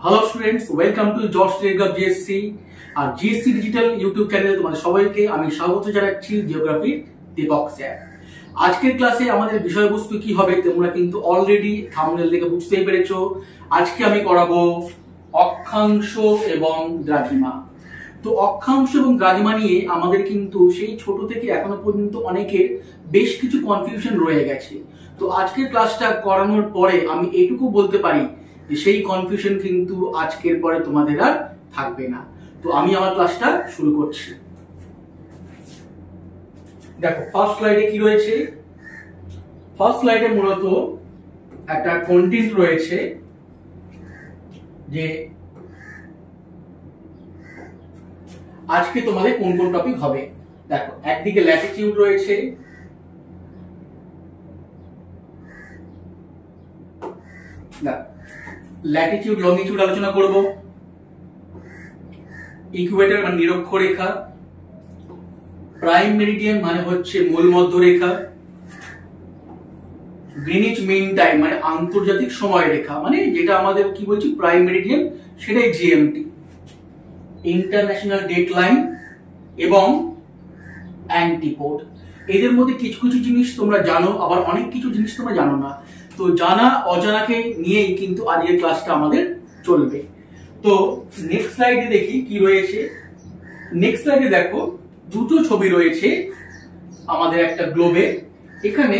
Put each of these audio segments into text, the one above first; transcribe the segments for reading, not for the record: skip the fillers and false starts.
Hello students, welcome to George Telegraph GSC আর GSC digital YouTube চ্যানেলে তোমাদের সবাইকে আমি স্বাগত জানাচ্ছি জিওগ্রাফির দীপক স্যার। আজকের ক্লাসে আমাদের বিষয়বস্তু কি হবে তোমরা কিন্তু অলরেডি থাম্বনেল দেখে বুঝতেই পেরেছো। আজকে আমি করাবো অক্ষাংশ এবং দ্রাঘিমা। তো অক্ষাংশ এবং দ্রাঘিমা নিয়ে আমাদের কিন্তু সেই ছোট থেকে এখনো পর্যন্ত অনেকের বেশ কিছু কনফিউশন রয়ে গেছে। তো আজকের ক্লাসটা করানোর পরে আমি এটুকু বলতে পারি যে সেই কনফিউশন কিন্তু আজকের পরে তোমাদের আর থাকবে না। তো আমি আমার ক্লাসটা শুরু করছি। দেখো ফার্স্ট স্লাইডে কি রয়েছে। ফার্স্ট স্লাইডে মূলত একটা কন্টেন্ট রয়েছে যে আজকে তোমাদের কোন কোন টপিক হবে। দেখো একদিকে ল্যাটিটিউড রয়েছে, ল্যাটিটিউড লংগিটিউড আলোচনা করব, ইকুয়েটর মানে নিরক্ষরেখা, প্রাইম মেরিডিয়ান মানে হচ্ছে মূল মধ্যরেখা, গ্রিনিচ মিন টাইম মানে আন্তর্জাতিক সময় রেখা মানে যেটা আমাদের কি বলছি প্রাইম মেরিডিয়ান সেটাই জিএমটি, ইন্টারন্যাশনাল ডেটলাইন এবং অ্যান্টিপোড। এদের মধ্যে কিছু কিছু জিনিস তোমরা জানো, আবার অনেক কিছু জিনিস তোমরা জানো না। তো জানা অজানাকে নিয়েই কিন্তু আজকের ক্লাসটা আমাদের চলবে। তো নেক্সট স্লাইডে দেখি কি রয়েছে। নেক্সট স্লাইডে দেখো দুটো ছবি রয়েছে আমাদের একটা গ্লোবে। এখানে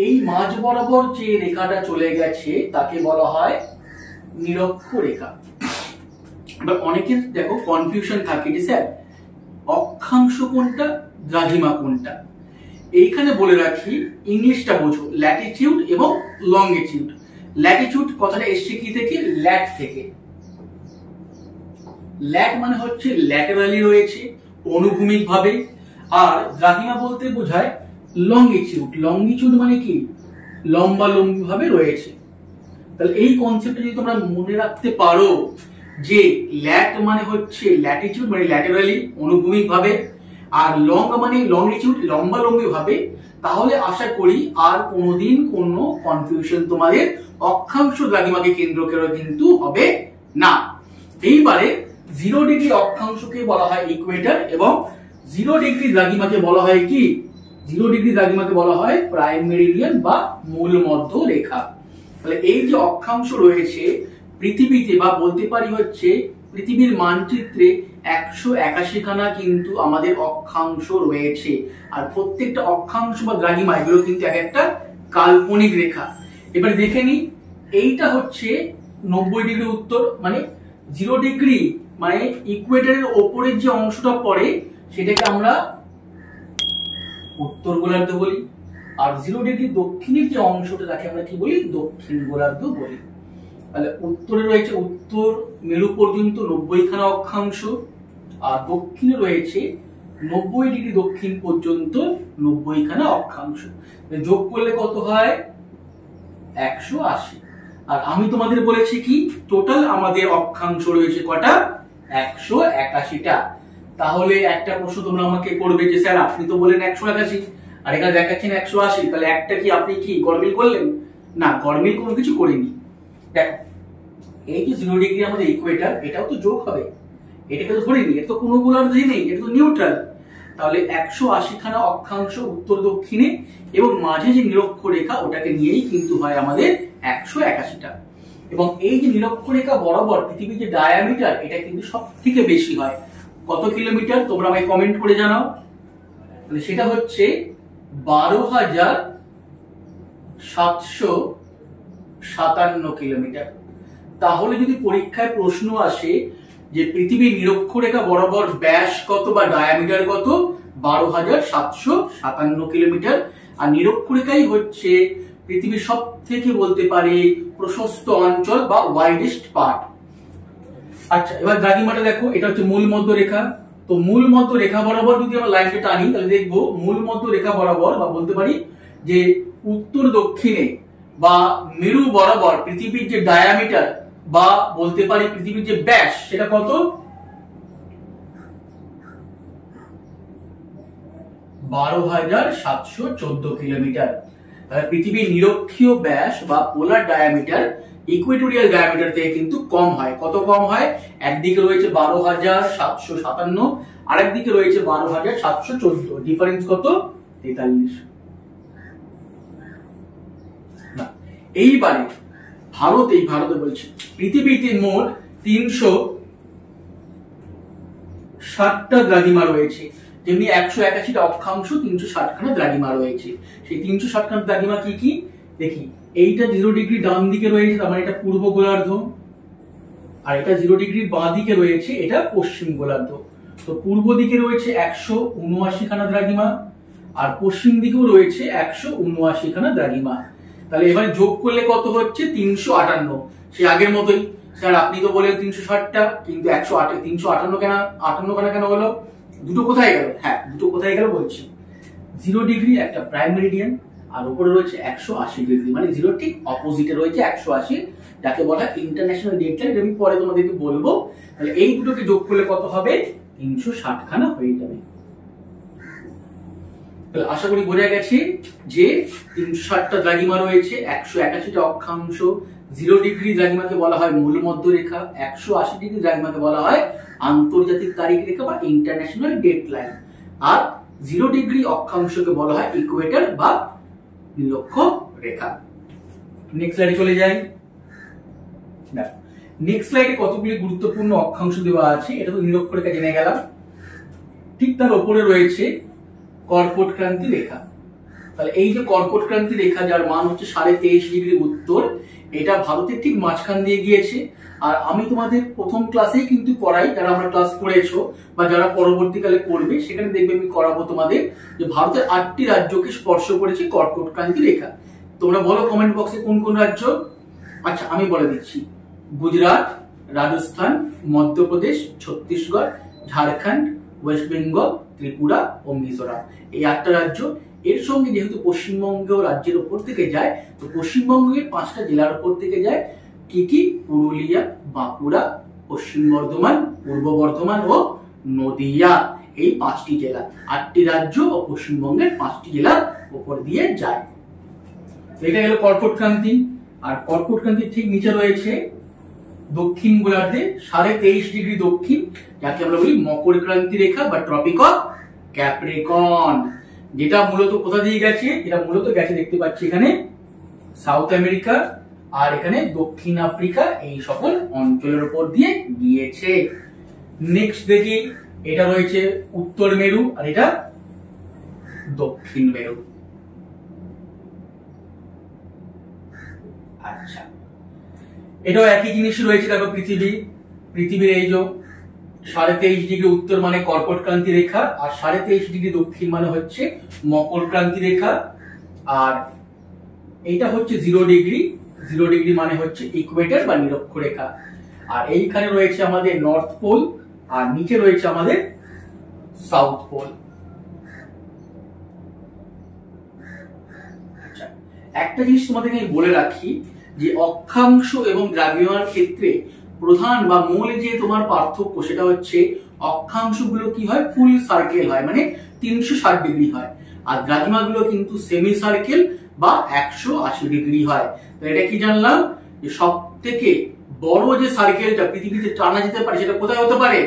এই মাঝ বরাবর যে রেখাটা চলে গেছে তাকে বলা হয় নিরক্ষরেখা। এবার অনেকের দেখো কনফিউশন থাকে যে স্যার অক্ষাংশ কোনটা দ্রাঘিমা কোনটা। এইখানে বলে রাখি ইংলিশটা বোঝো, ল্যাটিটিউড এবং লংগিটিউড। ল্যাটিটিউড কথাটা এসছে কি থেকে? ল্যাট থেকে। ল্যাট মানে হচ্ছে ল্যাটারালি রয়েছে অনুভূমিক ভাবে, আর দ্রাঘিমা বলতে বোঝায় লংগিটিউড। লংগিটিউড মানে কি? লম্বা লম্বি ভাবে রয়েছে। তাহলে এই কনসেপ্টটা যদি তোমরা মনে রাখতে পারো যে ল্যাট মানে হচ্ছে ল্যাটিটিউড মানে ল্যাটারালি অনুভূমিক ভাবে, আর লং মানে লংগিটিউড লম্বা লম্বি ভাবে, তাহলে আশা করি আর কোনোদিন কোনো কনফিউশন তোমাদের অক্ষাংশ দ্রাঘিমাকে কেন্দ্র করে কিন্তু হবে না। এইবারে 0 ডিগ্রি অক্ষাংশকে বলা হয় ইকুয়েটর এবং 0 ডিগ্রি দ্রাঘিমাকে বলা হয় কি? 0 ডিগ্রি দ্রাঘিমাকে বলা হয় প্রাইম মেরিডিয়ান বা মূল মধ্য রেখা। তাহলে এই যে অক্ষাংশ রয়েছে পৃথিবীতে বা বলতে পারি হচ্ছে পৃথিবীর মানচিত্রে 181 খানা কিন্তু আমাদের অক্ষাংশ রয়েছে। আর প্রত্যেকটা অক্ষাংশ বা দ্রাঘিমা এগুলো কিন্তু এক একটা কাল্পনিক রেখা। এবার দেখে নি, এইটা হচ্ছে 90 ডিগ্রি উত্তর মানে 0 ডিগ্রি মানে ইকুয়েটরের ওপরের যে অংশটা পড়ে সেটাকে আমরা উত্তর গোলার্ধ বলি, আর 0 ডিগ্রি দক্ষিণের যে অংশটা তাকে আমরা কি বলি? দক্ষিণ গোলার্ধ বলি। তাহলে উত্তরে রয়েছে উত্তর মেরু পর্যন্ত 90 খানা অক্ষাংশ, আর দক্ষিণে রয়েছে 90 ডিগ্রি দক্ষিণ পর্যন্ত 90 খানা অক্ষাংশ। যোগ করলে কত হয়? 180। আর আমি তোমাদের বলেছি কি টোটাল আমাদের অক্ষাংশ রয়েছে কটা? 181টা। তাহলে একটা প্রশ্ন তোমরা আমাকে করবে যে স্যার আপনি তো বলেন 181 আর এখানে দেখাচ্ছেন 180, তাহলে একটা কি আপনি কি গরমিল করলেন? না, গরমিল কোনো কিছু করিনি। দেখো এই যে 0 ডিগ্রি আমাদের ইকুয়েটর, এটাও তো যোগ হবে, এটাকে তো ধরিনি, এটা তো কোনো গোলার্ধই নেই, এটা তো নিউট্রাল। তাহলে 180 খানা অক্ষাংশ উত্তর দক্ষিণে এবং মাঝে যে নিরক্ষরেখা ওটাকে নিয়েই কিন্তু হয় আমাদের 181টা। এবং এই যে নিরক্ষরেখা বরাবর পৃথিবীর যে ডায়ামিটার এটা কিন্তু সব থেকে বেশি হয়। কত কিলোমিটার তোমরা আমায় কমেন্ট করে জানাও। তাহলে সেটা হচ্ছে 12,757 কিলোমিটার। তাহলে যদি পরীক্ষায় প্রশ্ন আসে যে পৃথিবীর নিরক্ষরেখা বরাবর ব্যাস কত বা ডায়ামিটার কত? 12,757 কিলোমিটার। আর নিরক্ষরেখাই হচ্ছে পৃথিবীর সব থেকে বলতে পারে প্রশস্ত অঞ্চল বা ওয়াইডেস্ট পার্ট। আচ্ছা, এবার দ্রাঘিমাটা দেখো, এটা হচ্ছে মূল মধ্য রেখা। তো মূল মধ্য রেখা বরাবর যদি আমরা লাইনটা টানি তাহলে দেখবো মূল মধ্য রেখা বরাবর বা বলতে পারি যে উত্তর দক্ষিণে বা মেরু বরাবর পৃথিবীর যে ডায়ামিটার বা বলতে পারি পৃথিবীর যে ব্যাস সেটা কত? 12,714 কিলোমিটার। পৃথিবীর নিরক্ষীয় ব্যাস বা পোলার ডায়ামিটার ইকুয়েটোরিয়াল ডায়ামিটার থেকে কিন্তু কম হয়। কত কম হয়? একদিকে রয়েছে 12,757, আর একদিকে রয়েছে 12,714। ডিফারেন্স কত? 43। এইবারে ভারতে বলছি পৃথিবীতে মোট 360টা দ্রাঘিমা রয়েছে, যেমনি 181টা অক্ষাংশ 360খানা দ্রাঘিমা রয়েছে। সেই 360খানা দ্রাঘিমা কি কি দেখি। এইটা 0 ডিগ্রি ডান দিকে রয়েছে, তার মানে এটা পূর্ব গোলার্ধ, আর এটা 0 ডিগ্রি বাঁ দিকে রয়েছে, এটা পশ্চিম গোলার্ধ। তো পূর্ব দিকে রয়েছে 179খানা দ্রাঘিমা, আর পশ্চিম দিকেও রয়েছে 179খানা দ্রাঘিমা। তাহলে এবারে যোগ করলে কত হচ্ছে? 358। সে আগের মতোই, স্যার আপনি তো বলেন 360টা, কিন্তু 358 কেন 58 কেন হলো? দুটো কোথায় গেল? হ্যাঁ, দুটো কোথায় গেল বলছি। 0 ডিগ্রি একটা প্রাইম মেরিডিয়ান, আর উপরে রয়েছে 180 ডিগ্রি, মানে 0 ঠিক অপোজিটে রয়েছে 180, যাকে বলা হয় ইন্টারন্যাশনাল ডেট লাইন। আমি পরে তোমাদেরকে বলবো। তাহলে এই দুটোকে যোগ করলে কত হবে? 360খানা হয়ে যাবে। আশা করি বোঝা গেছে যে 360টা দ্রাঘিমা রয়েছে, 181টা অক্ষাংশ, 0 ডিগ্রি দ্রাঘিমাকে বলা হয় মূল মধ্য রেখা, 180 ডিগ্রি দ্রাঘিমাকে বলা হয় আন্তর্জাতিক তারিখ রেখা বা ইন্টারন্যাশনাল ডেট লাইন, আর 0 ডিগ্রি অক্ষাংশকে বলা হয় ইকুয়েটর বা নিরক্ষ রেখা। নেক্সট স্লাইডে চলে যাই। নেক্সট স্লাইডে কতগুলি গুরুত্বপূর্ণ অক্ষাংশ দেওয়া আছে। এটা তো নিরক্ষ রেখা জেনে গেলাম। ঠিক তার উপরে রয়েছে কর্কট ক্রান্তি রেখা। তাহলে এই যে কর্কট ক্রান্তি রেখা, যার মান হচ্ছে 23.5 ডিগ্রি উত্তর, এটা ভারতের ঠিক মাঝখান দিয়ে গিয়েছে। আর আমি তোমাদের প্রথম ক্লাসেই কিন্তু পড়াই, যারা আমরা ক্লাস করেছো বা যারা পরবর্তীকালে করবে, সেখানে দেখবে আমি করাবো তোমাদের যে ভারতের 8টি রাজ্যকে স্পর্শ করেছে কর্কট ক্রান্তি রেখা। তোমরা বলো কমেন্ট বক্সে কোন কোন রাজ্য। আচ্ছা, আমি বলে দিচ্ছি। গুজরাট, রাজস্থান, মধ্যপ্রদেশ, ছত্তিশগড়, ঝাড়খণ্ড, ওয়েস্ট বেঙ্গল, ত্রিপুরা ও মিজোরাম, এই 8টা রাজ্য। এর সঙ্গে যেহেতু পশ্চিমবঙ্গ রাজ্যের উপর থেকে যায়, তো পশ্চিমবঙ্গের 5টা জেলার উপর থেকে যায়। কি কি? পুরুলিয়া, বাঁকুড়া, পশ্চিম বর্ধমান, পূর্ব বর্ধমান ও নদিয়া, এই 5টি জেলা। 8টি রাজ্য ও পশ্চিমবঙ্গের 5টি জেলার উপর দিয়ে যায়। এটা গেল কর্কট ক্রান্তি। আর কর্কট ক্রান্তির ঠিক নিচে রয়েছে দক্ষিণ গোলার্ধে 23.5 ডিগ্রি দক্ষিণ, যাকে আমরা বলি মকর ক্রান্তি রেখা বা ট্রপিক অফ ক্যাপ্রিকন, যেটা মূলত কোথা দিয়ে গেছে? এটা মূলত গেছে, দেখতে পাচ্ছি এখানে, সাউথ আমেরিকা আর এখানে দক্ষিণ আফ্রিকা, এই সকল অঞ্চলের উপর দিয়ে গিয়েছে। নেক্সট দেখি, এটা রয়েছে উত্তর মেরু আর এটা দক্ষিণ মেরু। আচ্ছা, এটাও একই জিনিস রয়েছে। দেখো পৃথিবীর এই যে 23.5 ডিগ্রি উত্তর মানে কর্কট ক্রান্তি রেখা, আর 23.5 ডিগ্রি দক্ষিণ মানে হচ্ছে মকর ক্রান্তি রেখা, আর এইটা হচ্ছে 0 ডিগ্রি। 0 ডিগ্রি মানে হচ্ছে ইকুয়েটর বা নিরক্ষ রেখা। আর এইখানে রয়েছে আমাদের নর্থ পোল, আর নিচে রয়েছে আমাদের সাউথ পোল। আচ্ছা, একটা জিনিস তোমাদেরকে আমি বলে রাখি যে অক্ষাংশ এবং দ্রাঘিমার ক্ষেত্রে প্রধান বা মূল যে তোমার পার্থক্য, সেটা হচ্ছে অক্ষাংশগুলো কি হয়? ফুল সার্কেল হয়, মানে 360 ডিগ্রি হয়, আর দ্রাঘিমাগুলো কিন্তু সেমি সার্কেল বা 180 ডিগ্রি হয়। তো এটা কি জানলাম যে সব থেকে বড় যে সার্কেলটা পৃথিবীতে টানা যেতে পারে, সেটা কোথায় হতে পারে?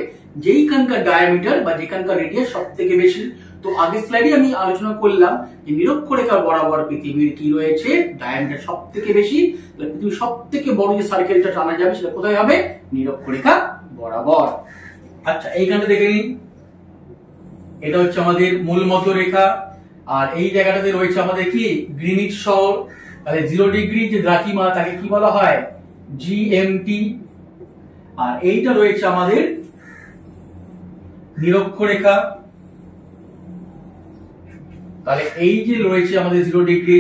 যেইখানকার ডায়ামিটার বা যেখানকার রেডিয়াস সব থেকে বেশি। তো আগের স্লাইডে আমি আলোচনা করলাম যে নিরক্ষরেখার বরাবর পৃথিবীর কি রয়েছে? ডায়ামিটার সব থেকে বেশি। পৃথিবীর সব থেকে বড় যে সার্কেলটা টানা যাবে, সেটা কোথায় হবে? নিরক্ষরেখা বরাবর। আচ্ছা, এইখানটা দেখে নিন, এটা হচ্ছে আমাদের মূল মধ্য রেখা, আর এই জায়গাটাতে রয়েছে আমাদের কি? গ্রিনিচ শহর। তাহলে 0 ডিগ্রি যে দ্রাঘিমা, তাকে কি বলা হয়? জিএমটি। আর এইটা রয়েছে আমাদের নিরক্ষরেখা। তাহলে এই যে রয়েছে আমাদের 0 ডিগ্রি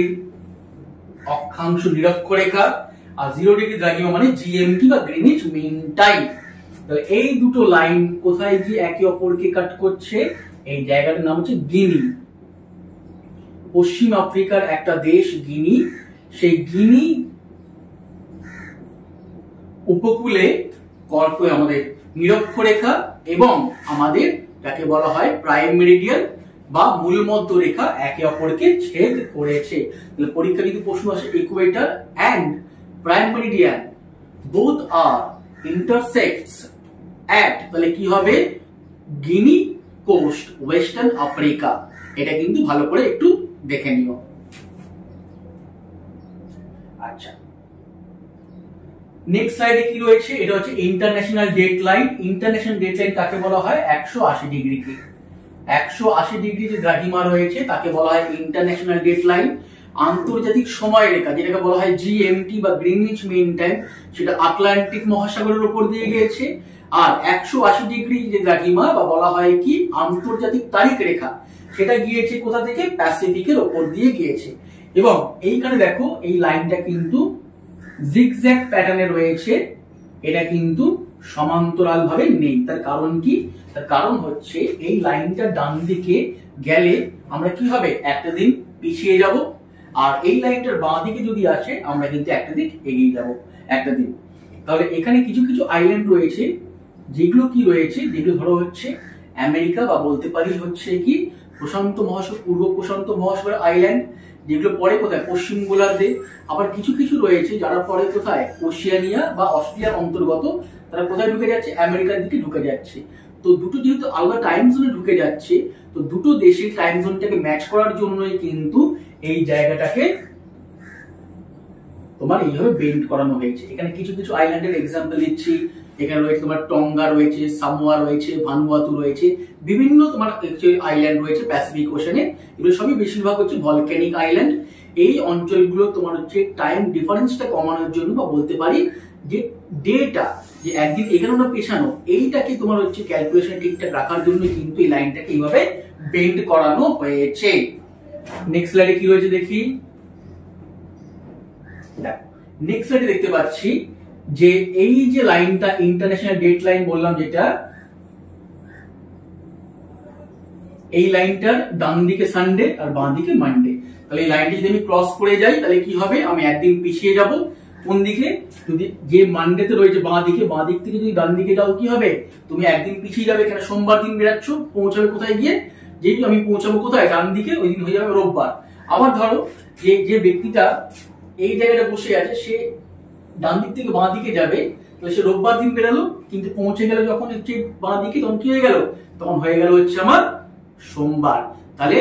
অক্ষাংশ নিরক্ষরেখা, আর 0 ডিগ্রি দ্রাঘিমা মানে জিএমটি বা গ্রিনিচ মিন টাইম। তাহলে এই দুটো লাইন কোথায় গিয়ে একে অপরকে কাট করছে? এই জায়গাটার নাম হচ্ছে গিনি। পশ্চিম আফ্রিকার একটা দেশ গিনি, সেই গিনি উপকূলে আমাদের নিরক্ষরেখা এবং আমাদের যাকে বলা হয় প্রাইম মেরিডিয়ান বা মূল মধ্য রেখা একে অপরকে ছেদ করেছে। তাহলে পরীক্ষা যদি প্রশ্ন আসে equator and prime meridian both are intersects at, তাহলে কি হবে গিনি কোস্ট, ওয়েস্টার্ন আফ্রিকা। এটা কিন্তু ভালো করে একটু দেখে নিও। আচ্ছা, নেক্সট স্লাইডে কি রয়েছে, এটা হচ্ছে international date line. International date line কাকে বলা হয়? 180 ডিগ্রিকে। 180 ডিগ্রি যে দ্রাঘিমা রয়েছে তাকে বলা হয় ইন্টারন্যাশনাল ডেট লাইন। আন্তর্জাতিক সময় রেখা যেটাকে বলা হয় জিএমটি বা গ্রিনউইচ মিন টাইম, সেটা আটলান্টিক মহাসাগরের উপর দিয়ে গিয়েছে। আর 180 ডিগ্রি যে দ্রাঘিমা বা বলা হয় কি আন্তর্জাতিক তারিখ রেখা, সেটা গিয়েছে কোথা থেকে? প্যাসিফিকের উপর দিয়ে গিয়েছে। এবং এইখানে দেখো এই লাইনটা কিন্তু জিগজ্যাগ প্যাটার্নে রয়েছে, এটা কিন্তু সমান্তরাল ভাবে নেই। তার কারণ কি? তার কারণ হচ্ছে এই লাইনটা ডান দিকে গেলে আমরা কি হবে? একটা দিন পিছিয়ে যাব, আর এই লাইনটার বাঁ দিকে যদি আসে আমরা কিন্তু একটা দিন এগিয়ে যাব একটা দিন। তাহলে এখানে কিছু কিছু আইল্যান্ড রয়েছে, যেগুলো কি রয়েছে, যেগুলো ধরো হচ্ছে আমেরিকা বা বলতে পারি হচ্ছে কি প্রশান্ত মহাসাগর, পূর্ব প্রশান্ত মহাসাগর আইল্যান্ড, যেগুলো পরে কোথায়? পশ্চিম গোলার্ধে। আবার কিছু কিছু রয়েছে যারা পরে কোথায়? ওশিয়ানিয়া বা অস্ট্রেলিয়ার অন্তর্গত, তারা কোথায় ঢুকে যাচ্ছে? আমেরিকার দিকে ঢুকে যাচ্ছে। তো দুটো যেহেতু আলাদা টাইম জোনে ঢুকে যাচ্ছে, তো দুটো দেশের টাইম জোনটাকে ম্যাচ করার জন্যই কিন্তু এই জায়গাটাকে তোমার এইভাবে বেন্ড করানো হয়েছে। এখানে কিছু কিছু আইল্যান্ডের এক্সাম্পল দিচ্ছি। এখানে রয়েছে তোমার টঙ্গা রয়েছে, সামোয়া রয়েছে, ভানুয়াতু রয়েছে, বিভিন্ন তোমার আইল্যান্ড রয়েছে প্যাসিফিক ওশানে। এগুলো সবই বেশিরভাগ হচ্ছে ভলক্যানিক আইল্যান্ড। এই অঞ্চলগুলো তোমার হচ্ছে টাইম ডিফারেন্সটা কমানোর জন্য বা বলতে পারি যে ডেটা যে একদিন এখানে না পেছানো, এইটাকে তোমার হচ্ছে ক্যালকুলেশন ঠিকঠাক রাখার জন্য কিন্তু এই লাইনটাকে এইভাবে বেন্ড করানো হয়েছে। নেক্সট স্লাইডে কি রয়েছে দেখি। নেক্সট স্লাইডে দেখতে পাচ্ছি যে এই যে লাইনটা ইন্টারন্যাশনাল ডেট লাইন বললাম, যেটা এই লাইনটার ডান দিকে সানডে আর বাঁ দিকে মানডে। তাহলে এই লাইনটা যদি আমি ক্রস করে যাই তাহলে কি হবে? আমি একদিন পিছিয়ে যাব। কোন দিকে? যদি যে মানডেতে রয়েছে বাঁ দিকে, বাঁ দিক থেকে যদি ডান দিকে যাও কি হবে? তুমি একদিন পিছিয়ে যাবে। কেন? সোমবার দিন বেরাচ্ছ, পৌঁছাবে কোথায় গিয়ে? যেহেতু আমি পৌঁছাবো কোথায়? ডান দিকে, ওই দিন হয়ে যাবে রোববার। আবার ধরো যে যে ব্যক্তিটা এই জায়গাটা বসে আছে সে ডান দিক থেকে বাঁ দিকে যাবে, তাহলে সে রোববার দিন বেরালো, কিন্তু পৌঁছে গেল যখন হচ্ছে বাঁ দিকে, তখন কি হয়ে গেল? তখন হয়ে গেল হচ্ছে আমার সোমবার। তাহলে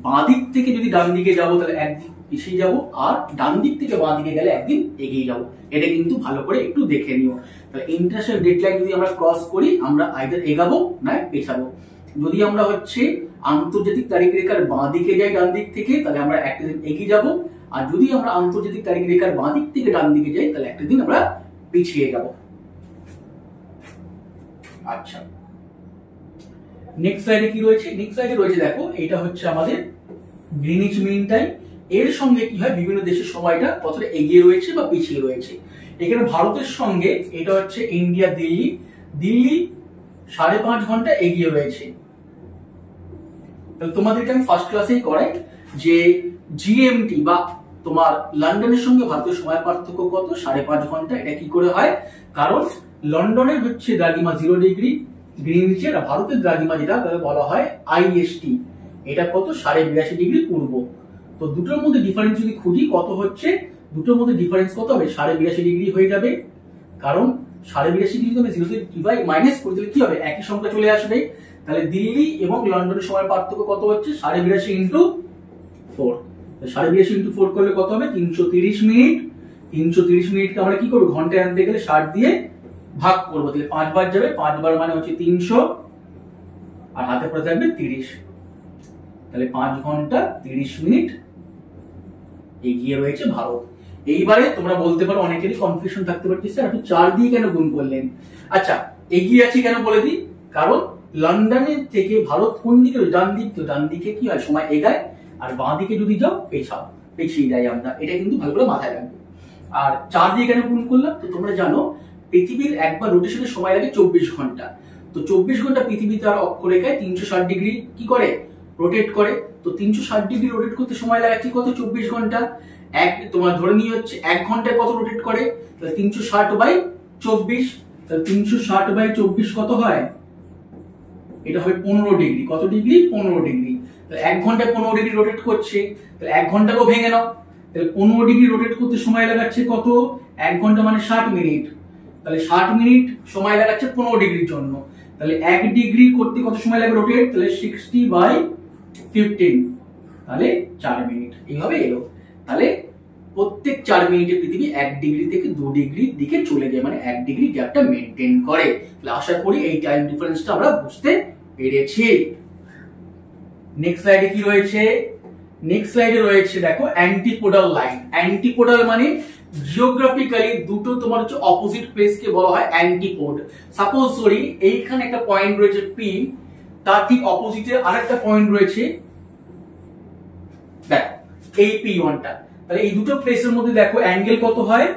বাঁ দিক থেকে যদি ডান দিকে যাবো তাহলে একদিন পিছিয়ে যাব, আর ডান দিক থেকে বাঁ দিকে গেলে একদিন এগিয়ে যাব। এটা কিন্তু ভালো করে একটু দেখে নিও। তাহলে ইন্টারন্যাশনাল ডেডলাইন যদি আমরা ক্রস করি আমরা আইদার এগাবো না পেছাবো। যদি আমরা হচ্ছে আন্তর্জাতিক তারিখ রেখার বাঁ দিকে যাই ডান দিক থেকে, তাহলে আমরা একটা দিন এগিয়ে যাব। আর যদি আমরা আন্তর্জাতিক তারিখ রেখার বাঁ দিক থেকে ডান দিকে যাই তাহলে একটা দিন আমরা পিছিয়ে যাব। আচ্ছা, নেক্সট স্লাইডে কি রয়েছে? নেক্সট স্লাইডে রয়েছে দেখো, এটা হচ্ছে আমাদের গ্রিনিচ মিন টাইম। এর সঙ্গে কি হয়? বিভিন্ন দেশের সময়টা কতটা এগিয়ে রয়েছে বা পিছিয়ে রয়েছে। এখানে ভারতের সঙ্গে এটা হচ্ছে ইন্ডিয়া দিল্লি, দিল্লি 5.5 ঘন্টা এগিয়ে রয়েছে। তাহলে তোমাদেরকে আমি ফার্স্ট ক্লাসেই করাই যে জিএমটি বা তোমার লন্ডনের সঙ্গে ভারতের সময় পার্থক্য কত? 5.5 ঘন্টা। এটা কি করে হয়? কারণ লন্ডনের হচ্ছে দ্রাঘিমা 0 ডিগ্রি গ্রিনিচের, আর ভারতের দ্রাঘিমা যেটা বলা হয় আইএসটি, এটা কত? 82.5 ডিগ্রি পূর্ব। তো দুটোর মধ্যে ডিফারেন্স যদি খুঁজি কত হচ্ছে? দুটোর মধ্যে ডিফারেন্স কত হবে? 82.5 ডিগ্রি হয়ে যাবে। কারণ 82.5 ডিগ্রি তুমি 0 থেকে মাইনাস করে দিলে কি হবে? একই সংখ্যা চলে আসবে। তাহলে দিল্লি এবং লন্ডনের সময় পার্থক্য কত হচ্ছে? 82.5 ইন্টু 4। 82.5 ইন্টু 4 করলে কত হবে? 330 মিনিট। 330 মিনিটকে আমরা কি করবো? ঘন্টায় আনতে গেলে 60 দিয়ে ভাগ করবো, তাহলে 5 বার যাবে। 5 বার মানে হচ্ছে 300, আর হাতে পড়ে থাকবে 30। তাহলে 5 ঘন্টা 30 মিনিট এগিয়ে রয়েছে ভারত। এইবারে তোমরা বলতে পারো, অনেকেরই কনফিউশন থাকতে পারে, স্যার আপনি 4 দিয়ে কেন গুণ করলেন? আচ্ছা, এগিয়ে আছে কেন বলে দিই। কারণ লন্ডনের থেকে ভারত কোন দিকে? ডান দিক। তো ডান দিকে কি হয়? সময় এগায়। আর বাঁ দিকে যদি যাও পেছাও, পেছিয়ে যাই আমরা। এটা কিন্তু ভালো করে মাথায় রাখবে। আর 4 দিয়ে কেন গুণ করলাম? তো তোমরা জানো পৃথিবীর একবার রোটেশনের সময় লাগে 24 ঘন্টা। তো 24 ঘন্টা পৃথিবী তার অক্ষরেখায় 360 ডিগ্রি কি করে? রোটেট করে। তো 360 ডিগ্রি রোটেট করতে সময় লাগাচ্ছে কত? 24 ঘন্টা। এক তোমার ধরে নিয়ে হচ্ছে 1 ঘন্টায় কত রোটেট করে? তাহলে 360/24। তাহলে 360/24 কত হয়? এটা হয় 15 ডিগ্রি। কত ডিগ্রি? 15 ডিগ্রি। তাহলে 1 ঘন্টায় 15 ডিগ্রি রোটেট করছে, তাহলে 1 ঘন্টাকেও ভেঙে নাও। তাহলে 15 ডিগ্রি রোটেট করতে সময় লাগাচ্ছে কত? 1 ঘন্টা মানে 60 মিনিট, তাহলে 60 মিনিট সময় লাগাচ্ছে 15 ডিগ্রির জন্য। তাহলে 1 ডিগ্রি করতে কত সময় লাগবে রোটেট, তাহলে 60/15, তাহলে 4 মিনিট। এইভাবে এলো। তাহলে প্রত্যেক 4 মিনিটে পৃথিবী 1 ডিগ্রি থেকে 2 ডিগ্রির দিকে চলে যায়, মানে 1 ডিগ্রি গ্যাপটা মেনটেন করে। তাহলে আশা করি এই টাইম ডিফারেন্সটা আমরা বুঝতে পেরেছি। নেক্সট স্লাইডে কি রয়েছে, নেক্সট স্লাইডে রয়েছে দেখো অ্যান্টিপোডাল লাইন। অ্যান্টিপোডাল মানে জিওগ্রাফিক্যালি দুটো তোমার হচ্ছে অপোজিট প্লেস কে বলা হয় অ্যান্টিপোড। সাপোজ ধরি এইখানে একটা পয়েন্ট রয়েছে পি, তার ঠিক অপোজিটে আরেকটা পয়েন্ট রয়েছে দেখো এই P1টা। তাহলে এই দুটো প্লেসের মধ্যে দেখো অ্যাঙ্গেল কত হয়,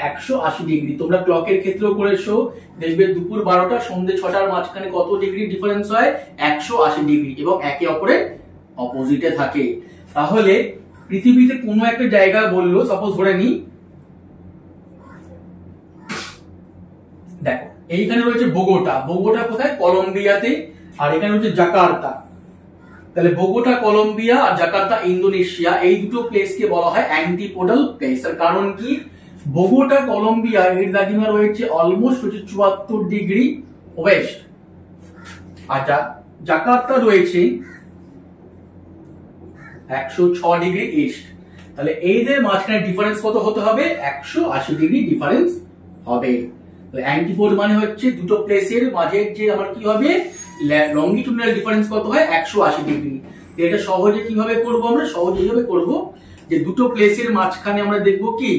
180 ডিগ্রি। তোমরা ক্লকের ক্ষেত্রেও করেছো, দেখবে দুপুর 12টা সন্ধ্যে 6টার মাঝখানে কত ডিগ্রি ডিফারেন্স হয়, 180 ডিগ্রি, এবং একে অপরের অপোজিটে থাকে। তাহলে পৃথিবীতে কোনো একটা জায়গা বললো, সাপোজ ধরে নি দেখো এইখানে রয়েছে বোগোটা। বোগোটা কোথায়, কলম্বিয়াতে। আর এখানে রয়েছে জাকার্তা। তাহলে বোগোটা কলম্বিয়া আর জাকার্তা ইন্দোনেশিয়া, এই দুটো প্লেসকে বলা হয় অ্যান্টিপোডাল প্লেস। আর কারণ কি, বোগোটা কলম্বিয়া এর দ্রাঘিমা রয়েছে অলমোস্ট হচ্ছে 74 ডিগ্রি ওয়েস্ট, আর জাকার্তা রয়েছে 106 ডিগ্রি ইস্ট। তাহলে এইদের মাঝখানে ডিফারেন্স কত হতে হবে, 180 ডিগ্রি ডিফারেন্স হবে। তাহলে অ্যান্টিপোড মানে হচ্ছে দুটো প্লেসের মাঝে যে আমার কি হবে, লঙ্গিটিউডাল ডিফারেন্স কত হয়, 180 ডিগ্রি। এটা সহজে কিভাবে করব, আমরা সহজে এইভাবে করব যে দুটো প্লেসের মাঝখানে আমরা দেখব কি,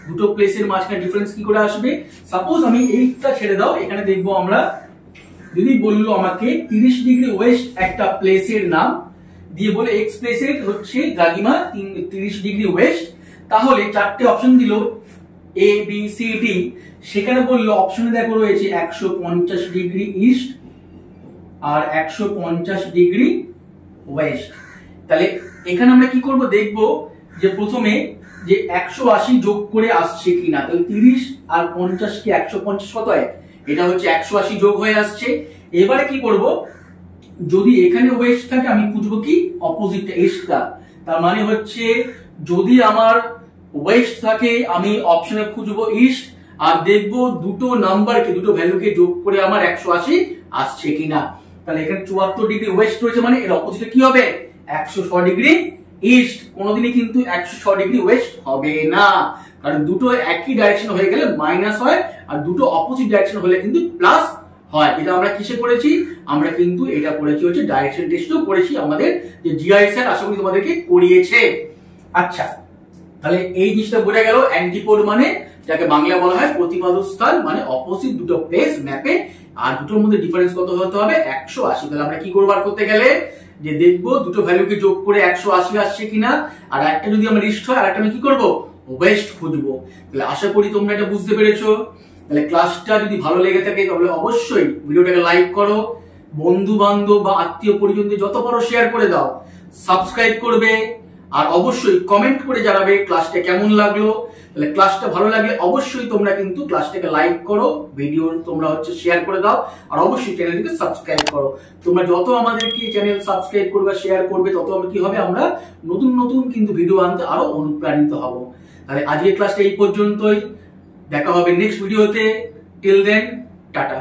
দুটো প্লেসের মাঝখানে ডিফারেন্স কি করে আসবে। সাপোজ আমি এইটা ছেড়ে দাও, এখানে দেখবো আমরা, যদি বললো আমাকে 30 ডিগ্রি ওয়েস্ট একটা প্লেসের নাম দিয়ে বলে এক্স প্লেসের হচ্ছে দ্রাঘিমা 30 ডিগ্রি ওয়েস্ট, তাহলে চারটে অপশন দিল এ বি সি ডি। সেখানে বললো অপশনে দেখো রয়েছে 150 ডিগ্রি ইস্ট আর 150 ডিগ্রি ওয়েস্ট। তাহলে এখানে আমরা কি করব, দেখবো যে প্রথমে যে 180 যোগ করে আসছে কিনা। তাহলে 30 আর 50 কি 150 কত হয়, এটা হচ্ছে 180 যোগ হয়ে আসছে। এবারে কি করব, যদি এখানে ওয়েস্ট থাকে আমি খুঁজবো কি অপোজিটটা ইস্টটা। তার মানে হচ্ছে যদি আমার ওয়েস্ট থাকে আমি অপশনে খুঁজবো ইস্ট, আর দেখবো দুটো নাম্বারকে, দুটো ভ্যালুকে যোগ করে আমার 180 আসছে কিনা। তাহলে এখানে 74 ডিগ্রি ওয়েস্ট রয়েছে, মানে এর অপোজিটে কি হবে, 106 ডিগ্রি ইস্ট। কোনোদিনই কিন্তু 106 ডিগ্রি ওয়েস্ট হবে না, কারণ দুটো একই ডাইরেকশন হয়ে গেলে মাইনাস হয়, আর দুটো অপোজিট ডাইরেকশন হলে কিন্তু প্লাস হয়। এটা আমরা কিসে করেছি, আমরা কিন্তু এটা করেছি হচ্ছে ডাইরেকশন টেস্টও করেছি, আমাদের যে জিআই স্যার আশা করি তোমাদেরকে করিয়েছে। আচ্ছা, তাহলে এই জিনিসটা বোঝা গেল। অ্যান্টিপোড মানে যাকে বাংলা বলা হয় প্রতিপাদ্য স্থান, মানে অপোজিট দুটো প্লেস ম্যাপে, আর দুটোর মধ্যে ডিফারেন্স কত হতে হবে, 180। তাহলে আমরা কি করবার করতে গেলে, যে দেখবো দুটো ভ্যালুকে যোগ করে 180 আসছে কিনা, আর একটা যদি আমার ইস্ট হয় আর একটা আমি কি করবো, ওয়েস্ট খুঁজবো। তাহলে আশা করি তোমরা এটা বুঝতে পেরেছো। তাহলে ক্লাসটা যদি ভালো লেগে থাকে তাহলে অবশ্যই ভিডিওটাকে লাইক করো, বন্ধু বান্ধব বা আত্মীয় পরিজনদের যত পারো শেয়ার করে দাও, সাবস্ক্রাইব করবে, আর অবশ্যই কমেন্ট করে জানাবে ক্লাসটা কেমন লাগলো। তাহলে ক্লাসটা ভালো লাগলে অবশ্যই তোমরা কিন্তু ক্লাসটাকে লাইক করো, ভিডিও তোমরা হচ্ছে শেয়ার করে দাও, আর অবশ্যই চ্যানেলটিকে সাবস্ক্রাইব করো। তোমরা যত আমাদেরকে চ্যানেল সাবস্ক্রাইব করবে, শেয়ার করবে, তত আমরা কি হবে, আমরা নতুন নতুন কিন্তু ভিডিও আনতে আরো অনুপ্রাণিত হব। তাহলে আজকের ক্লাসটা এই পর্যন্তই, দেখা হবে নেক্সট ভিডিওতে। Till then, tata.